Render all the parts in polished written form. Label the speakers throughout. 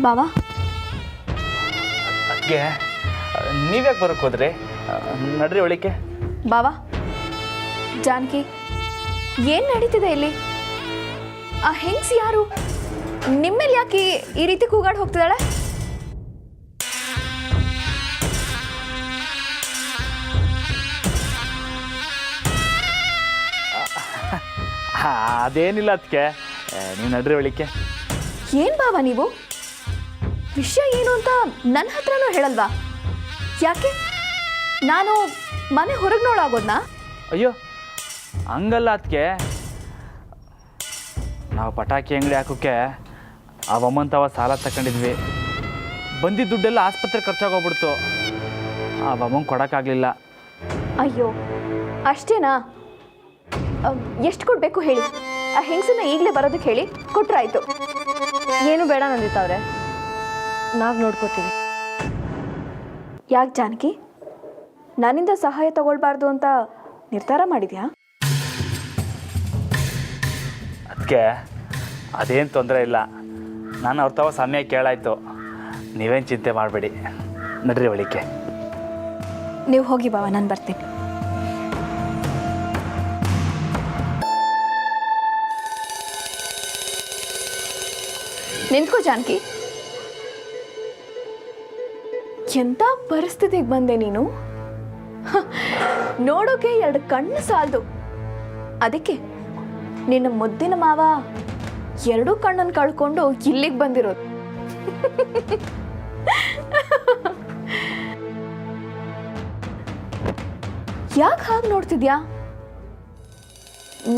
Speaker 1: ಬಾವಾ
Speaker 2: ಅದಕ್ಕೆ ನೀವ್ಯಾಕೆ ಬರೋಕ್ಕೆ ಹೋದ್ರಿ? ನಡ್ರಿ ಒಳಿಕೆ.
Speaker 1: ಬಾವಾ ಜಾನಕಿ, ಏನು ನಡೀತಿದೆ ಇಲ್ಲಿ? ಆ ಹೆಂಗ್ಸ್ ಯಾರು? ನಿಮ್ಮೇಲೆ ಯಾಕೆ ಈ ರೀತಿ ಕೂಗಾಡಿ ಹೋಗ್ತಿದ್ದಾಳೆ?
Speaker 2: ಅದೇನಿಲ್ಲ ಅದಕ್ಕೆ, ನೀವು ನಡ್ರಿ ಒಳಿಕೆ.
Speaker 1: ಏನು ಬಾವಾ ನೀವು? ವಿಷಯ ಏನು ಅಂತ ನನ್ನ ಹತ್ರನೂ ಹೇಳಲ್ವಾ? ಯಾಕೆ ನಾನು ಮನೆ ಹೊರಗೆ ನೋಡಾಗೋದ್ನಾ?
Speaker 2: ಅಯ್ಯೋ ಹಂಗಲ್ಲ ಅದಕ್ಕೆ, ನಾವು ಪಟಾಕಿ ಅಂಗಡಿ ಹಾಕೋಕ್ಕೆ ಆ ಒಮ್ಮಂತವ ಸಾಲ ತಗೊಂಡಿದ್ವಿ. ಬಂದಿದ್ದ ದುಡ್ಡೆಲ್ಲ ಆಸ್ಪತ್ರೆ ಖರ್ಚಾಗೋಗ್ಬಿಡ್ತು. ಆ ಒಮ್ಮಂಗೆ ಕೊಡೋಕ್ಕಾಗಲಿಲ್ಲ.
Speaker 1: ಅಯ್ಯೋ ಅಷ್ಟೇನಾ? ಎಷ್ಟು ಕೊಡಬೇಕು ಹೇಳಿ? ಆ ಹೆಂಗಸನ್ನ ಈಗಲೇ ಬರೋದಕ್ಕೆ ಹೇಳಿ, ಕೊಟ್ರಾಯ್ತು.
Speaker 3: ಏನು ಬೇಡ ನಂದಿತಾವ್ರೆ, ನಾವು ನೋಡ್ಕೋತೀವಿ.
Speaker 1: ಯಾಕೆ ಜಾನಕಿ, ನನ್ನಿಂದ ಸಹಾಯ ತಗೊಳ್ಬಾರ್ದು ಅಂತ ನಿರ್ಧಾರ ಮಾಡಿದ್ಯಾ?
Speaker 2: ಅದಕ್ಕೆ ಅದೇನು ತೊಂದರೆ ಇಲ್ಲ. ನಾನು ಅವ್ರ ತಾವ ಸಮಯ ಕೇಳಾಯ್ತು. ನೀವೇನು ಚಿಂತೆ ಮಾಡಬೇಡಿ, ನಡ್ರಿ ಒಳಿಕೆ.
Speaker 1: ನೀವು ಹೋಗಿ ಬಾವ, ನಾನು ಬರ್ತೀನಿ. ನಿಂತ್ಕೋ ಜಾನಕಿ. ಎಂಥ ಪರಿಸ್ಥಿತಿಗೆ ಬಂದೆ ನೀನು? ನೋಡೋಕೆ 2 ಕಣ್ಣು ಸಾಲದು, ಅದಕ್ಕೆ ನಿನ್ನ ಮುದ್ದಿನ ಮಾವ 2 ಕಣ್ಣನ್ನು ಕಳ್ಕೊಂಡು ಇಲ್ಲಿಗೆ ಬಂದಿರೋದು. ಯಾಕೆ ಹಾಗೆ ನೋಡ್ತಿದ್ಯಾ?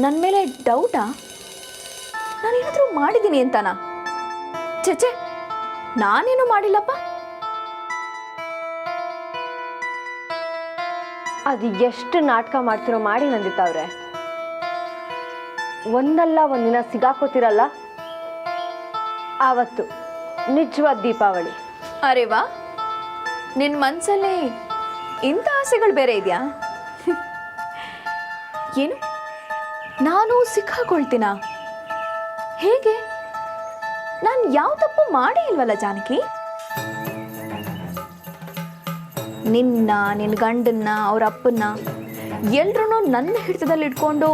Speaker 1: ನನ್ನ ಮೇಲೆ ಡೌಟಾ? ನಾನೇನಾದರೂ ಮಾಡಿದ್ದೀನಿ ಅಂತನಾ? ಚೇಚೆ, ನಾನೇನು ಮಾಡಿಲ್ಲಪ್ಪ.
Speaker 3: ಅದು ಎಷ್ಟು ನಾಟಕ ಮಾಡ್ತಿರೋ ಮಾಡಿ ನಂದಿತಾವ್ರೆ. ಒಂದಲ್ಲ ಒಂದಿನ ಸಿಗಾಕೋತಿರಲ್ಲ, ಆವತ್ತು ನಿಜವಾದ ದೀಪಾವಳಿ.
Speaker 1: ಅರೆ ವಾ, ನಿನ್ನ ಮನಸ್ಸಲ್ಲಿ ಇಂಥ ಆಸೆಗಳು ಬೇರೆ ಇದೆಯಾ? ಏನು, ನಾನು ಸಿಕ್ಕಾಕೊಳ್ತೀನ? ಹೇಗೆ? ನಾನು ಯಾವ ತಪ್ಪು ಮಾಡೇ ಇಲ್ವಲ್ಲ ಜಾನಕಿ. ನಿನ್ನ ಗಂಡನ್ನ, ಅವ್ರ ಅಪ್ಪನ್ನ ಎಲ್ರೂ ನನ್ನ ಹಿಡಿತದಲ್ಲಿ ಇಟ್ಕೊಂಡು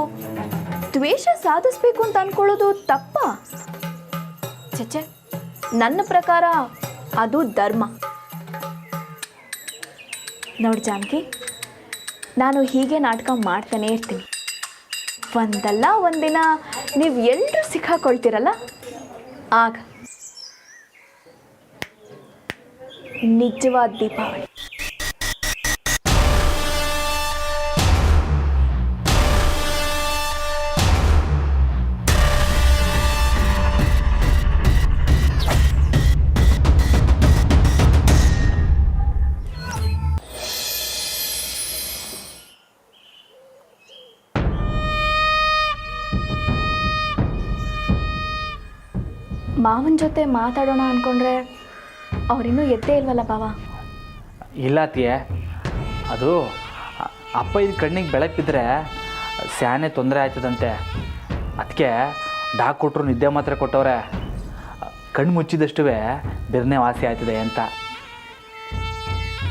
Speaker 1: ದ್ವೇಷ ಸಾಧಿಸ್ಬೇಕು ಅಂತ ಅನ್ಕೊಳ್ಳೋದು ತಪ್ಪ? ಚಚ್ಚೆ, ನನ್ನ ಪ್ರಕಾರ ಅದು ಧರ್ಮ. ನೋಡಿ ಜಾನಕಿ, ನಾನು ಹೀಗೆ ನಾಟಕ ಮಾಡ್ತಾನೆ ಇರ್ತೀನಿ. ಒಂದಲ್ಲ ಒಂದಿನ ನೀವು ಎಲ್ಲರೂ ಸಿಕ್ಕಾಕೊಳ್ತೀರಲ್ಲ, ಆಗ ನಿಜವಾದ ದೀಪಾವಳಿ. ಮಾವನ ಜೊತೆ ಮಾತಾಡೋಣ ಅಂದ್ಕೊಂಡ್ರೆ ಅವರಿನ್ನೂ ಎದ್ದೇ ಇಲ್ವಲ್ಲ ಬಾವ?
Speaker 2: ಇಲ್ಲ ಅತ್ತಿಯೇ, ಅದು ಅಪ್ಪ ಇದು ಕಣ್ಣಿಗೆ ಬೆಳಕು ಬಿದ್ದರೆ ಸ್ಯಾನೆ ತೊಂದರೆ ಆಯ್ತದಂತೆ. ಅದಕ್ಕೆ ಡಾಕ್ಟ್ರು ನಿದ್ದೆ ಮಾತ್ರೆ ಕೊಟ್ಟವ್ರೆ. ಕಣ್ಣು ಮುಚ್ಚಿದಷ್ಟು ಬಿರ್ನೆ ವಾಸಿ ಆಯ್ತದೆ ಅಂತ.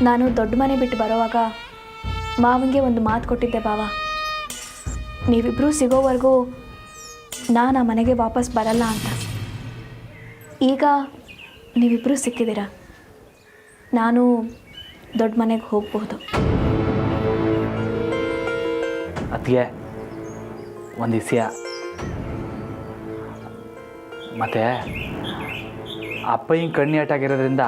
Speaker 1: ನಾನು ದೊಡ್ಡ ಮನೆ ಬಿಟ್ಟು ಬರೋವಾಗ ಮಾವನಿಗೆ ಒಂದು ಮಾತು ಕೊಟ್ಟಿದ್ದೆ ಬಾವ. ನೀವಿಬ್ಬರೂ ಸಿಗೋವರೆಗೂ ನಾನು ಆ ಮನೆಗೆ ವಾಪಸ್ ಬರಲ್ಲ ಅಂತ. ಈಗ ನೀವಿಬ್ಬರೂ ಸಿಕ್ಕಿದ್ದೀರ, ನಾನು ದೊಡ್ಡ ಮನೆಗೆ ಹೋಗ್ಬೋದು.
Speaker 2: ಅದಕ್ಕೆ ಒಂದು ವಿಷಯ, ಮತ್ತು ಅಪ್ಪ ಹಿಂಗೆ ಕಣ್ಣಿ ಆಟಾಗಿರೋದ್ರಿಂದ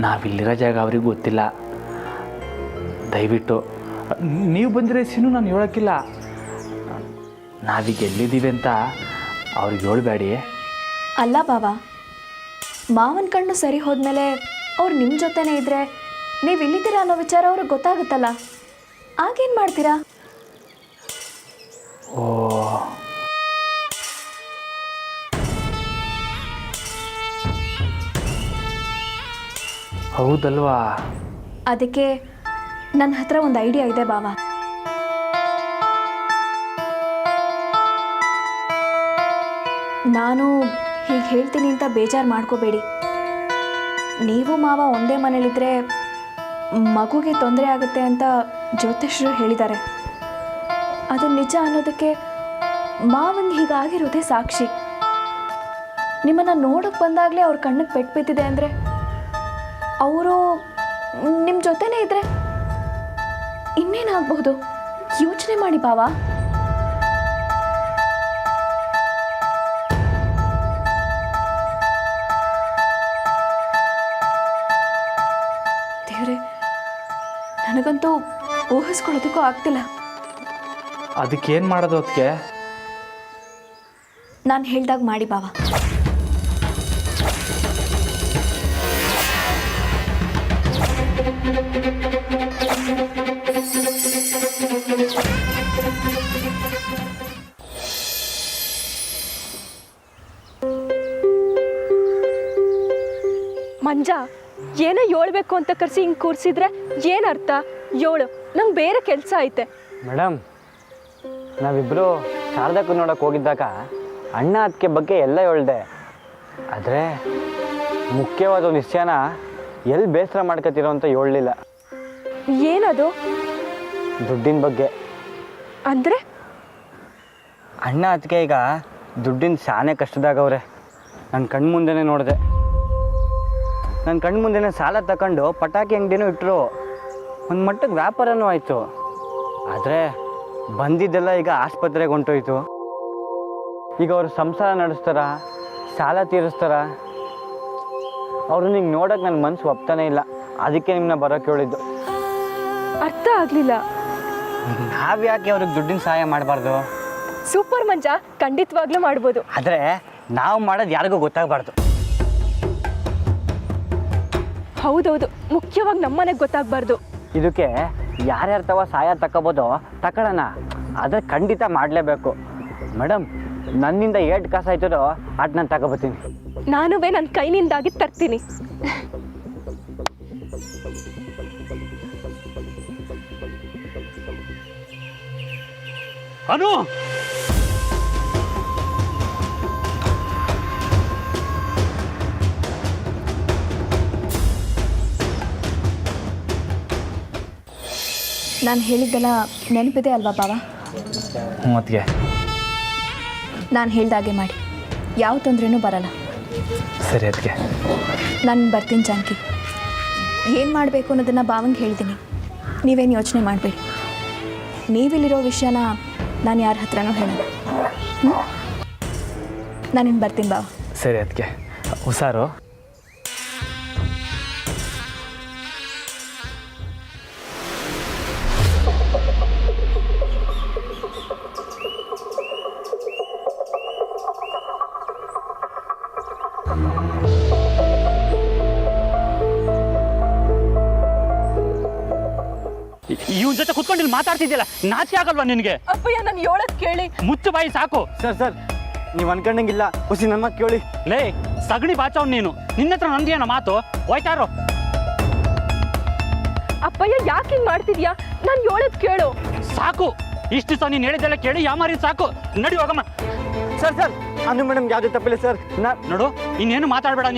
Speaker 2: ನಾವಿಲ್ಲಿರೋ ಜಾಗ ಅವ್ರಿಗೆ ಗೊತ್ತಿಲ್ಲ. ದಯವಿಟ್ಟು ನೀವು ಬಂದಿರೋ ವಿಷಯನೂ ನಾನು ಹೇಳೋಕ್ಕಿಲ್ಲ. ನಾವೀಗ ಎಲ್ಲಿದ್ದೀವಿ ಅಂತ ಅವ್ರಿಗೆ ಹೇಳಬೇಡಿ.
Speaker 1: ಅಲ್ಲ ಬಾವ, ಮಾವನ ಕಣ್ಣು ಸರಿ ಹೋದ್ಮೇಲೆ ಅವ್ರು ನಿಮ್ಮ ಜೊತೆನೇ ಇದ್ದರೆ ನೀವು ಇಲ್ಲಿದ್ದೀರಾ ಅನ್ನೋ ವಿಚಾರ ಅವ್ರಿಗೆ ಗೊತ್ತಾಗುತ್ತಲ್ಲ, ಆಗೇನು ಮಾಡ್ತೀರಾ?
Speaker 2: ಓ, ಹೌದಲ್ವಾ?
Speaker 1: ಅದಕ್ಕೆ ನನ್ನ ಹತ್ರ ಒಂದು ಐಡಿಯಾ ಇದೆ ಬಾವ. ನಾನು ಹೀಗೆ ಹೇಳ್ತೀನಿ ಅಂತ ಬೇಜಾರು ಮಾಡ್ಕೋಬೇಡಿ. ನೀವು ಮಾವ ಒಂದೇ ಮನೇಲಿದ್ದರೆ ಮಗುಗೆ ತೊಂದರೆ ಆಗುತ್ತೆ ಅಂತ ಜ್ಯೋತಿಷ್ಯರು ಹೇಳಿದ್ದಾರೆ. ಅದು ನಿಜ ಅನ್ನೋದಕ್ಕೆ ಮಾವಂಗೆ ಹೀಗಾಗಿರೋದೇ ಸಾಕ್ಷಿ. ನಿಮ್ಮನ್ನು ನೋಡೋಕ್ಕೆ ಬಂದಾಗಲೇ ಅವ್ರ ಕಣ್ಣಿಗೆ ಪೆಟ್ಟು ಬಿದ್ದಿದೆ ಅಂದರೆ ಅವರು ನಿಮ್ಮ ಜೊತೆನೇ ಇದ್ದರೆ ಇನ್ನೇನಾಗಬಹುದು? ಯೋಚನೆ ಮಾಡಿ ಬಾವಾ. ದೇವ್ರೆ, ನನಗಂತೂ ಊಹಿಸ್ಕೊಳ್ಳೋದಕ್ಕೂ ಆಗ್ತಿಲ್ಲ.
Speaker 2: ಅದಕ್ಕೇನು ಮಾಡೋದು? ಅದಕ್ಕೆ
Speaker 1: ನಾನು ಹೇಳ್ದಾಗ ಮಾಡಿ ಬಾವ.
Speaker 4: ಮಂಜ, ಏನೋ ಹೇಳ್ಬೇಕು ಅಂತ ಕರೆಸಿ ಹಿಂಗೆ ಕೂರಿಸಿದ್ರೆ ಏನರ್ಥ? ಏಳು, ನಂಗೆ ಬೇರೆ ಕೆಲಸ ಐತೆ.
Speaker 5: ಮೇಡಮ್, ನಾವಿಬ್ಬರು ಶಾರದಕ್ಕೂ ನೋಡೋಕೆ ಹೋಗಿದ್ದಾಗ ಅಣ್ಣ ಅದಕ್ಕೆ ಬಗ್ಗೆ ಎಲ್ಲ ಹೇಳ್ದೆ. ಆದರೆ ಮುಖ್ಯವಾದ ಒಂದು ವಿಷಯನ ಎಲ್ಲಿ ಬೇಸರ ಮಾಡ್ಕೊತಿರೋ ಅಂತ ಹೇಳಲಿಲ್ಲ.
Speaker 4: ಏನದು?
Speaker 5: ದುಡ್ಡಿನ ಬಗ್ಗೆ.
Speaker 4: ಅಂದರೆ
Speaker 5: ಅಣ್ಣ ಅದಕ್ಕೆ ಈಗ ದುಡ್ಡಿನ ಶಾನೆ ಕಷ್ಟದಾಗವ್ರೆ. ನನ್ನ ಕಣ್ಣು ಮುಂದೆನೇ ನೋಡಿದೆ. ನನ್ನ ಕಣ್ಣು ಮುಂದೆನೇ ಸಾಲ ತಗೊಂಡು ಪಟಾಕಿ ಅಂಗಡಿನೂ ಇಟ್ಟರು. ಒಂದು ಮಟ್ಟಕ್ಕೆ ವ್ಯಾಪಾರನೂ ಆಯಿತು. ಆದರೆ ಬಂದಿದ್ದೆಲ್ಲ ಈಗ ಆಸ್ಪತ್ರೆಗೆ ಹೊಂಟೋಯ್ತು. ಈಗ ಅವರು ಸಂಸಾರ ನಡೆಸ್ತಾರ, ಸಾಲ ತೀರಿಸ್ತಾರ? ಅವ್ರನ್ನ ಹಿಂಗೆ ನೋಡೋಕೆ ನನ್ನ ಮನಸ್ಸು ಒಪ್ತಾನೇ ಇಲ್ಲ. ಅದಕ್ಕೆ ನಿಮ್ಮನ್ನ ಬರೋಕ್ಕೆ ಹೇಳಿದ್ದು.
Speaker 4: ಅರ್ಥ ಆಗಲಿಲ್ಲ.
Speaker 5: ನಾವು ಯಾಕೆ ಅವ್ರಿಗೆ ದುಡ್ಡಿನ ಸಹಾಯ ಮಾಡಬಾರ್ದು?
Speaker 4: ಸೂಪರ್ ಮಂಜ, ಖಂಡಿತವಾಗ್ಲೂ ಮಾಡ್ಬೋದು.
Speaker 5: ಆದರೆ ನಾವು ಮಾಡೋದು ಯಾರಿಗೂ ಗೊತ್ತಾಗಬಾರ್ದು.
Speaker 4: ಹೌದೌದು, ಮುಖ್ಯವಾಗಿ ನಮ್ಮನೆಗೆ ಗೊತ್ತಾಗಬಾರ್ದು.
Speaker 5: ಇದಕ್ಕೆ ಯಾರ್ಯಾರು ತವ ಸಹಾಯ ತಗೋಬೋದೋ ತಗೊಳ್ಳೋಣ. ಆದರೆ ಖಂಡಿತ ಮಾಡಲೇಬೇಕು. ಮೇಡಮ್, ನನ್ನಿಂದ ಏಟ್ ಕಾಸು ಆಯ್ತದೋ ಅಟ್ ನಾನು ತಗೋಬತ್ತೀನಿ.
Speaker 4: ನಾನುವೇ ನನ್ನ ಕೈನಿಂದಾಗಿ ತರ್ತೀನಿ.
Speaker 6: ಅನು,
Speaker 1: ನಾನು ಹೇಳಿದ್ದೆಲ್ಲ ನೆನಪಿದೆ ಅಲ್ವಾ ಬಾವ?
Speaker 2: ಮತ್ತಿಗೆ
Speaker 1: ನಾನು ಹೇಳ್ದಾಗೆ ಮಾಡಿ, ಯಾವ ತೊಂದರೆನೂ ಬರಲ್ಲ.
Speaker 2: ಸರಿ ಅದಕ್ಕೆ
Speaker 1: ನಾನು ಬರ್ತೀನಿ ಜಾನಕಿ. ಏನು ಮಾಡಬೇಕು ಅನ್ನೋದನ್ನು ಬಾವಂಗೆ ಹೇಳ್ತೀನಿ. ನೀವೇನು ಯೋಚನೆ ಮಾಡಬೇಡಿ. ನೀವಿಲ್ಲಿರೋ ವಿಷಯನ ನಾನು ಯಾರ ಹತ್ರನೂ ಹೇಳಲ್ಲ. ನಾನಿನ್ನು ಬರ್ತೀನಿ ಬಾವ.
Speaker 2: ಸರಿ ಅದಕ್ಕೆ ಹುಷಾರು.
Speaker 6: ಇವನ್ ಜೊತೆ ಕುತ್ಕೊಂಡು ಇಲ್ಲಿ ಮಾತಾಡ್ತಿದ್ಯಲ್ಲ, ನಾಚಿಕೆ ಆಗಲ್ವಾ ನಿನಗೆ?
Speaker 4: ಅಪ್ಪಯ್ಯ, ನಾನು ಹೇಳೋದು ಕೇಳಿ.
Speaker 6: ಮುಚ್ಚು ಬಾಯಿ ಸಾಕು.
Speaker 5: ಸರ್, ನೀವು ಅನ್ಕೊಂಡಂಗಿಲ್ಲ. ಹುಸಿ ನನ್ನ ಮಾತು ಕೇಳಿ.
Speaker 6: ಲೇ, ಸಗಣಿ ಬಾಚವ್ ನೀನು. ನಿನ್ನ ಹತ್ರ ನಂದೇನೋ ಮಾತು? ಹೋಯ್ತಾರೋ?
Speaker 4: ಅಪ್ಪಯ್ಯ, ಯಾಕೆ ಹಿಂಗೆ ಮಾಡ್ತಿದ್ಯಾ? ನಾನು ಹೇಳೋದು ಕೇಳು.
Speaker 6: ಸಾಕು, ಇಷ್ಟು ಸಹ ನೀನು ಹೇಳಿದ್ದೆಲ್ಲ ಕೇಳಿ ಯಾಮಾರಿ ಸಾಕು. ನಡಿ ಹೋಗಮ್ಮ.
Speaker 5: ಸರ್, ಅನು ಮೇಡಮ್ ಯಾವುದೇ ತಪ್ಪಿಲ್ಲ ಸರ್.
Speaker 6: ನೋಡು, ಇನ್ನೇನು ಮಾತಾಡಬೇಡ.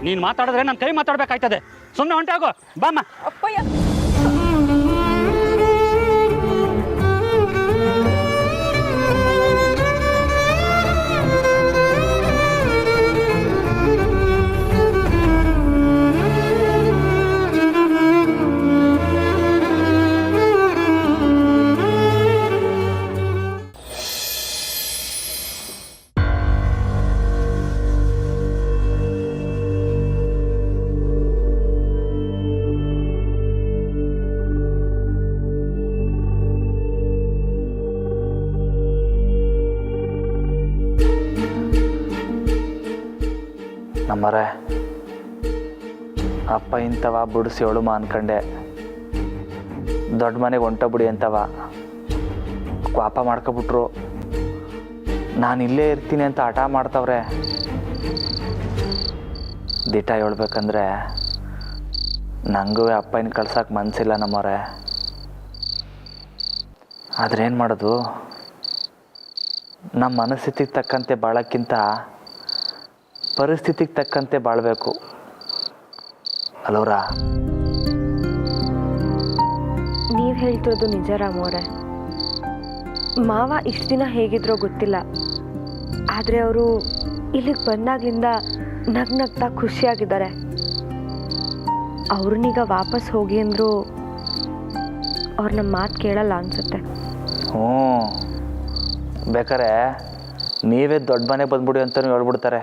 Speaker 6: ನೀನು ಮಾತಾಡಿದ್ರೆ ನನ್ನ ಕೈ ಮಾತಾಡ್ಬೇಕಾಯ್ತದೆ. ಸುಮ್ಮನೆ ಹೊಂಟಾಗೋ, ಬಾಮ್ಮ.
Speaker 4: ಅಪ್ಪಯ್ಯ,
Speaker 2: ನಮ್ಮರೆ ಅಪ್ಪ ಇಂಥವ ಬಿಡಿಸಿ ಒಳುಮ ಅನ್ಕಂಡೆ. ದೊಡ್ಡ ಮನೆಗೆ ಹೊಂಟೋಗ್ಬಿಡಿ ಅಂತವ ಕೋಪ ಮಾಡ್ಕೊಬಿಟ್ರು. ನಾನು ಇಲ್ಲೇ ಇರ್ತೀನಿ ಅಂತ ಹಠ ಮಾಡ್ತವ್ರೆ. ದಿಟ ಹೇಳ್ಬೇಕಂದ್ರೆ ನನಗೂ ಅಪ್ಪನ ಕಳ್ಸೋಕೆ ಮನಸ್ಸಿಲ್ಲ ನಮ್ಮರೆ. ಆದ್ರೇನು ಮಾಡೋದು? ನಮ್ಮ ಮನಸ್ಥಿತಿಗೆ ತಕ್ಕಂತೆ ಬಾಳೋಕ್ಕಿಂತ ಪರಿಸ್ಥಿತಿಗೆ ತಕ್ಕಂತೆ ಬಾಳಬೇಕು ಅಲ್ಲವ್ರಾ?
Speaker 3: ನೀವು ಹೇಳ್ತಿರೋದು ನಿಜ ರಾಮೋರೆ. ಮಾವ ಇಷ್ಟು ದಿನ ಹೇಗಿದ್ರೋ ಗೊತ್ತಿಲ್ಲ, ಆದರೆ ಅವರು ಇಲ್ಲಿಗೆ ಬಂದಾಗ್ಲಿಂದ ನಗ್ನಗ್ತಾ ಖುಷಿಯಾಗಿದ್ದಾರೆ. ಅವ್ರನ್ನೀಗ ವಾಪಸ್ ಹೋಗಿ ಅಂದರೂ ಅವ್ರು ನಮ್ಮ ಮಾತು ಕೇಳಲ್ಲ ಅನ್ಸುತ್ತೆ.
Speaker 2: ಹ್ಞೂ, ಬೇಕಾರೆ ನೀವೇ ದೊಡ್ಡ ಮನೆಗೆ ಬಂದ್ಬಿಡಿ ಅಂತಲೂ ಹೇಳ್ಬಿಡ್ತಾರೆ.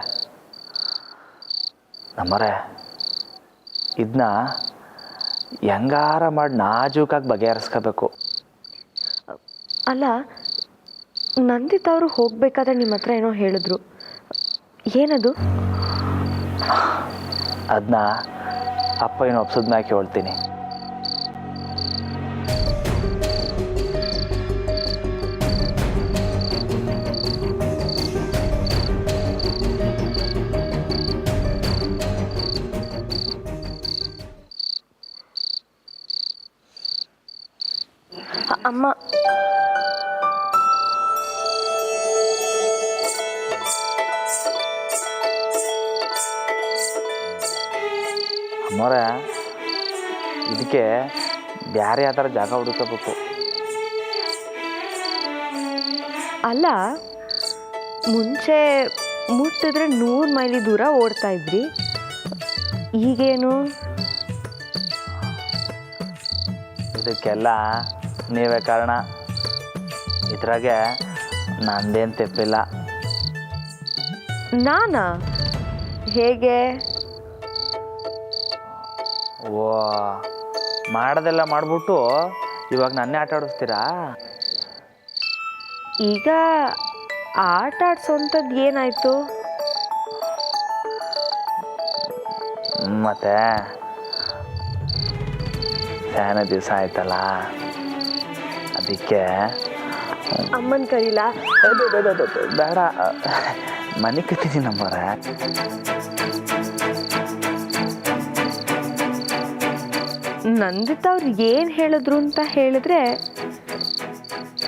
Speaker 2: ನಮ್ಮರೆ ಇದನ್ನ ಹೆಂಗಾರ ಮಾಡಿ ನಾಜೂಕಾಗಿ ಬಗೆಹರಿಸ್ಕೋಬೇಕು.
Speaker 3: ಅಲ್ಲ, ನಂದಿತ್ ಅವರು ಹೋಗ್ಬೇಕಾದ್ರೆ ನಿಮ್ಮ ಹತ್ರ ಏನೋ ಹೇಳಿದ್ರು, ಏನದು?
Speaker 2: ಅದನ್ನ ಅಪ್ಪ ಏನು ಒಪ್ಸೋದ್ ಮ್ಯಾಕೆ ಹೇಳ್ತೀನಿ.
Speaker 3: ಅಮ್ಮ,
Speaker 2: ಅಮ್ಮೋರೆ, ಇದಕ್ಕೆ ಬೇರೆ ಯಾವ ಥರ ಜಾಗ ಹುಡುಕಬೇಕು.
Speaker 3: ಅಲ್ಲ, ಮುಂಚೆ ಮುಟ್ಟಿದ್ರೆ 100 ಮೈಲಿ ದೂರ ಓಡ್ತಾ ಇದ್ರಿ, ಈಗೇನು?
Speaker 2: ಇದಕ್ಕೆಲ್ಲ ನೀವೇ ಕಾರಣ. ಇದ್ರಾಗೆ ನಂದೇನು ತೆಪ್ಪಿಲ್ಲ.
Speaker 3: ನಾನಾ? ಹೇಗೆ?
Speaker 2: ಓ, ಮಾಡೋದೆಲ್ಲ ಮಾಡಿಬಿಟ್ಟು ಇವಾಗ ನನ್ನೇ ಆಟ ಆಡಿಸ್ತೀರಾ?
Speaker 3: ಈಗ ಆಟ ಆಡ್ಸೋಂಥದ್ದು ಏನಾಯಿತು?
Speaker 2: ಮತ್ತೆ ಸ್ಯಾನ ದಿವಸ ಆಯ್ತಲ್ಲ, ಅದಕ್ಕೆ
Speaker 3: ಅಮ್ಮನ ಕರೀಲಾ?
Speaker 2: ಬೇಡ, ಮನೆ ಕತ್ತೀನಿ ನಮ್ಮವ್ರೆ.
Speaker 3: ನಂದಿತ್ ಅವ್ರು ಏನು ಹೇಳಿದ್ರು ಅಂತ ಹೇಳಿದ್ರೆ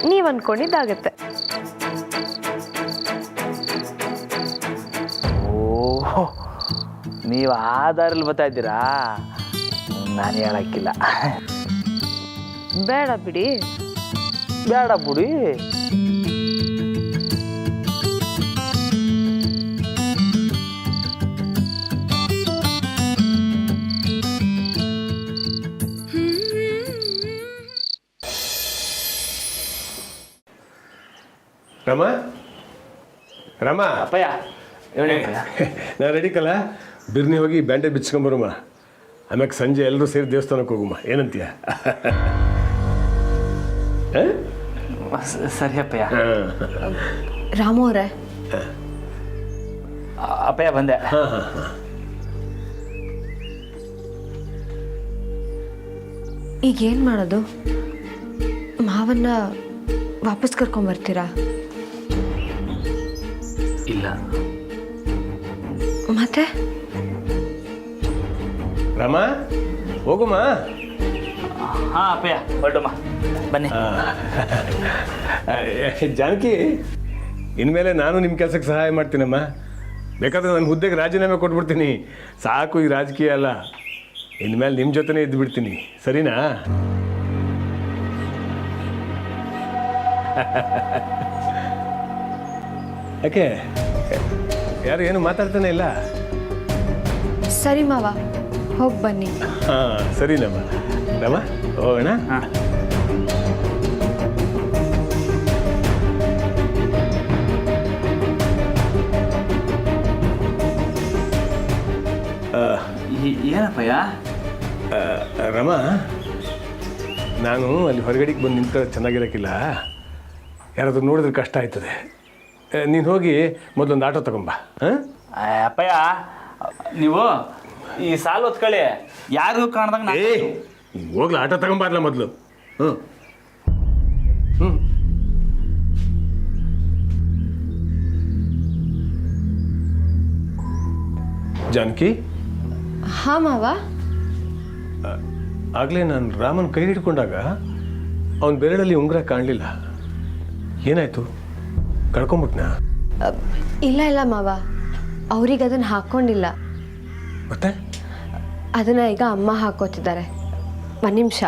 Speaker 3: ನೀವು ಅಂದ್ಕೊಂಡಿದ್ದಾಗತ್ತೆ.
Speaker 2: ಓಹ್, ನೀವು ಆಧಾರಲ್ಲಿ ಬರ್ತಾ ಇದ್ದೀರಾ? ನಾನು ಹೇಳಕ್ಕಿಲ್ಲ.
Speaker 3: ಬೇಡ ಬಿಡಿ.
Speaker 2: ಬೇಡ ಬಿಡಿ.
Speaker 7: ರಾಮ, ರಾಮ,
Speaker 2: ಅಪ್ಪಯ್ಯ ಹೇಳಿ.
Speaker 7: ನಾ ರೆಡಿ ಕಲ್ಲ. ಬಿರ್ನಿ ಹೋಗಿ ಬ್ಯಾಂಡೇಜ್ ಬಿಚ್ಕೊಂಬರಮ್ಮ. ಆಮ್ಯಾಗ ಸಂಜೆ ಎಲ್ಲರೂ ಸೇರಿ ದೇವಸ್ಥಾನಕ್ಕೆ ಹೋಗಮ್ಮ. ಏನಂತೀಯ?
Speaker 2: ಸರಿ ಅಪ್ಪಯ್ಯ.
Speaker 3: ರಾಮು ಅವರೇ,
Speaker 2: ಅಪ್ಪಯ್ಯ ಬಂದೆ.
Speaker 3: ಈಗೇನು ಮಾಡೋದು? ಮಾವನ್ನ ವಾಪಸ್ ಕರ್ಕೊಂಬರ್ತೀರಾ?
Speaker 2: ಇಲ್ಲ.
Speaker 3: ಮತ್ತೆ
Speaker 7: ರಾಮ, ಹೋಗುಮ್ಮ.
Speaker 2: ಹಾಂ ಅಪ್ಪಯ್ಯ, ಹೊರಡಮ್ಮ, ಬನ್ನಿ.
Speaker 7: ಜಾನಕಿ, ಇನ್ಮೇಲೆ ನಾನು ನಿಮ್ಮ ಕೆಲಸಕ್ಕೆ ಸಹಾಯ ಮಾಡ್ತೀನಮ್ಮ. ಬೇಕಾದ್ರೆ ನನ್ನ ಹುದ್ದೆಗೆ ರಾಜೀನಾಮೆ ಕೊಟ್ಬಿಡ್ತೀನಿ. ಸಾಕು ಈ ರಾಜಕೀಯ ಅಲ್ಲ, ಇನ್ಮೇಲೆ ನಿಮ್ಮ ಜೊತೆನೇ ಇದ್ದು ಬಿಡ್ತೀನಿ. ಸರಿನಾ? ಯಾಕೆ ಯಾರು ಏನು ಮಾತಾಡ್ತಾನೆ ಇಲ್ಲ?
Speaker 3: ಸರಿ ಮಾವ, ಹೋಗಿ ಬನ್ನಿ.
Speaker 7: ಹಾಂ, ಸರಿನಮ್ಮ. ರಾಮ, ಹೋಗೋಣ.
Speaker 2: ಹಾಂ. ಏನಪ್ಪಯ್ಯ?
Speaker 7: ರಮ, ನಾನು ಅಲ್ಲಿ ಹೊರಗಡೆಗೆ ಬಂದು ನಿಂತ ಚೆನ್ನಾಗಿರೋಕ್ಕಿಲ್ಲ. ಯಾರಾದ್ರೂ ನೋಡಿದ್ರೆ ಕಷ್ಟ ಆಯ್ತದೆ. ನೀನು ಹೋಗಿ ಮೊದಲೊಂದು ಆಟೋ ತಗೊಂಬ. ಹಾಂ
Speaker 2: ಅಪ್ಪಯ್ಯ, ನೀವು ಈ ಸಾಲು ಹೊತ್ಕೊಳ್ಳಿ, ಯಾರಿಗೂ ಕಾಣ್ದಂಗೆ.
Speaker 7: ಹೋಗ್ಲ, ಆಟೋ ತಗೊಂಬಾರ್ಲ ಮೊದಲು. ಹ್ಞೂ ಹ್ಞೂ ಜಾನಕಿ.
Speaker 3: ಹಾಂ ಮಾವ.
Speaker 7: ಆಗಲೇ ನಾನು ರಾಮನ್ ಕೈ ಹಿಡ್ಕೊಂಡಾಗ ಅವನ ಬೆರಳಲ್ಲಿ ಉಂಗುರ ಕಾಣಲಿಲ್ಲ. ಏನಾಯ್ತು? ಕಳ್ಕೊಂಬಿಟ್ನಾ?
Speaker 3: ಇಲ್ಲ ಇಲ್ಲ ಮಾವ, ಅವ್ರಿಗೆ ಅದನ್ನು ಹಾಕ್ಕೊಂಡಿಲ್ಲ.
Speaker 7: ಮತ್ತೆ
Speaker 3: ಅದನ್ನು ಈಗ ಅಮ್ಮ ಹಾಕೋತಿದ್ದಾರೆ. ಒಂದು ನಿಮಿಷ.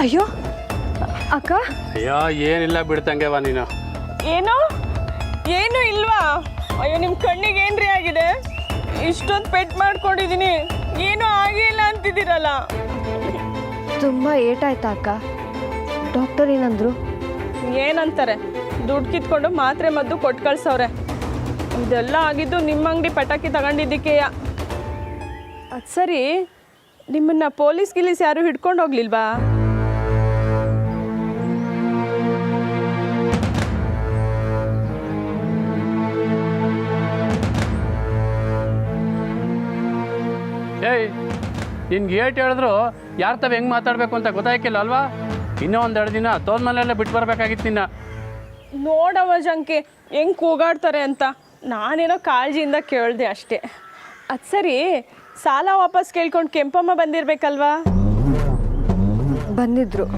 Speaker 4: ಅಯ್ಯೋ ಅಕ್ಕ,
Speaker 6: ಅಯ್ಯೋ ಏನಿಲ್ಲ ಬಿಡ್ತಂಗೆವ ನೀನು.
Speaker 8: ಏನೋ ಏನು ಇಲ್ವಾ? ಅಯ್ಯೋ ನಿಮ್ಮ ಕಣ್ಣಿಗೆ ಏನ್ರಿ ಆಗಿದೆ? ಇಷ್ಟೊಂದು ಪೆಟ್ ಮಾಡ್ಕೊಂಡಿದ್ದೀನಿ, ಏನೂ ಆಗಿಲ್ಲ ಅಂತಿದ್ದೀರಲ್ಲ.
Speaker 3: ತುಂಬ ಏಟಾಯ್ತಾ ಅಕ್ಕ? ಡಾಕ್ಟರ್ ಏನಂದ್ರು?
Speaker 8: ಏನಂತಾರೆ, ದುಡ್ಡು ಕಿತ್ಕೊಂಡು ಮಾತ್ರೆ ಮದ್ದು ಕೊಟ್ಟು ಕಳ್ಸವ್ರೆ. ಇದೆಲ್ಲ ಆಗಿದ್ದು ನಿಮ್ಮ ಅಂಗಡಿ ಪಟಾಕಿ ತಗೊಂಡಿದ್ದಕ್ಕೆಯ. ಅದು ಸರಿ, ನಿಮ್ಮನ್ನ ಪೊಲೀಸ್ ಗಿಲೀಸ್ ಯಾರು ಹಿಡ್ಕೊಂಡು ಹೋಗ್ಲಿಲ್ವಾ?
Speaker 6: ಏಯ್, ನಿನ್ಗೆ ಏಟ್ ಹೇಳಿದ್ರು ಯಾರು ತವ ಹೆಂಗೆ ಮಾತಾಡಬೇಕು ಅಂತ ಗೊತ್ತಾಯ್ಕಿಲ್ಲ ಅಲ್ವಾ? ಇನ್ನೂ ಒಂದೆರಡು ದಿನ ತೋದ ಮನೆಯಲ್ಲೇ ಬಿಟ್ಟು ಬರಬೇಕಾಗಿತ್ತು ನಿನ್ನ.
Speaker 8: ನೋಡವ ಜಂಕೆ ಹೆಂಗೆ ಕೂಗಾಡ್ತಾರೆ ಅಂತ ನಾನೇನೋ ಕಾಳಜಿಯಿಂದ ಕೇಳಿದೆ ಅಷ್ಟೇ. ಅದು ಸರಿ, ಸಾಲ ವಾಪಸ್ ಕೇಳ್ಕೊಂಡು ಕೆಂಪಮ್ಮ ಬಂದಿರಬೇಕಲ್ವಾ?
Speaker 3: ಬಂದಿದ್ರು.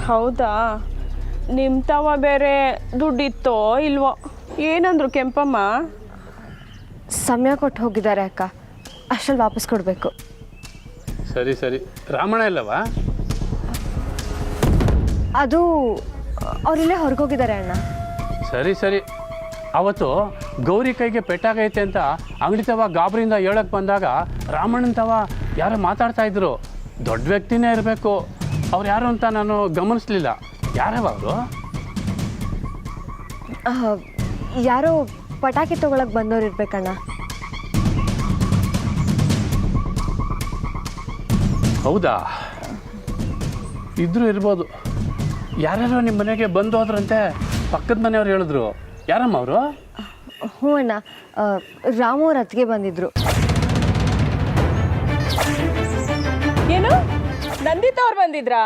Speaker 8: ಹೌದಾ? ನಿಮ್ಮ ತವ ಬೇರೆ ದುಡ್ಡಿತ್ತೋ ಇಲ್ವೋ? ಏನಂದ್ರು ಕೆಂಪಮ್ಮ?
Speaker 3: ಸಮಯ ಕೊಟ್ಟು ಹೋಗಿದ್ದಾರೆ ಅಕ್ಕ, ಅಷ್ಟರಲ್ಲಿ ವಾಪಸ್ ಕೊಡಬೇಕು.
Speaker 6: ಸರಿ ಸರಿ, ರಾಮಣ್ಣ ಇಲ್ಲವಾ?
Speaker 3: ಅದು ಅವರಿಲ್ಲೇ ಹೊರಗೋಗಿದ್ದಾರೆ ಅಣ್ಣ.
Speaker 6: ಸರಿ ಸರಿ, ಅವತ್ತು ಗೌರಿ ಕೈಗೆ ಪೆಟ್ಟಾಗೈತೆ ಅಂತ ಅಂಗಡಿ ತವ ಗಾಬರಿಯಿಂದ ಹೇಳಕ್ಕೆ ಬಂದಾಗ ರಾಮಣ್ಣನ ತವ ಯಾರೋ ಮಾತಾಡ್ತಾ ಇದ್ರು. ದೊಡ್ಡ ವ್ಯಕ್ತಿನೇ ಇರಬೇಕು, ಅವ್ರು ಯಾರು ಅಂತ ನಾನು ಗಮನಿಸ್ಲಿಲ್ಲ. ಯಾರವ ಅವರು?
Speaker 3: ಯಾರೋ ಪಟಾಕಿ ತೊಗೊಳಕ್ಕೆ ಬಂದವ್ರು ಇರ್ಬೇಕಣ್ಣ.
Speaker 6: ಹೌದಾ? ಇದ್ರೂ ಇರ್ಬೋದು. ಯಾರ್ಯಾರೋ ನಿಮ್ಮ ಮನೆಗೆ ಬಂದು ಹೋದ್ರಂತೆ, ಪಕ್ಕದ ಮನೆಯವ್ರು ಹೇಳಿದ್ರು. ಯಾರಮ್ಮ ಅವರು?
Speaker 3: ಹ್ಞೂ ಅಣ್ಣ, ರಾಮು ಅವ್ರ ಅತ್ತಿಗೆ ಬಂದಿದ್ರು.
Speaker 8: ಏನು, ನಂದಿತಾ ಅವ್ರು ಬಂದಿದ್ರಾ?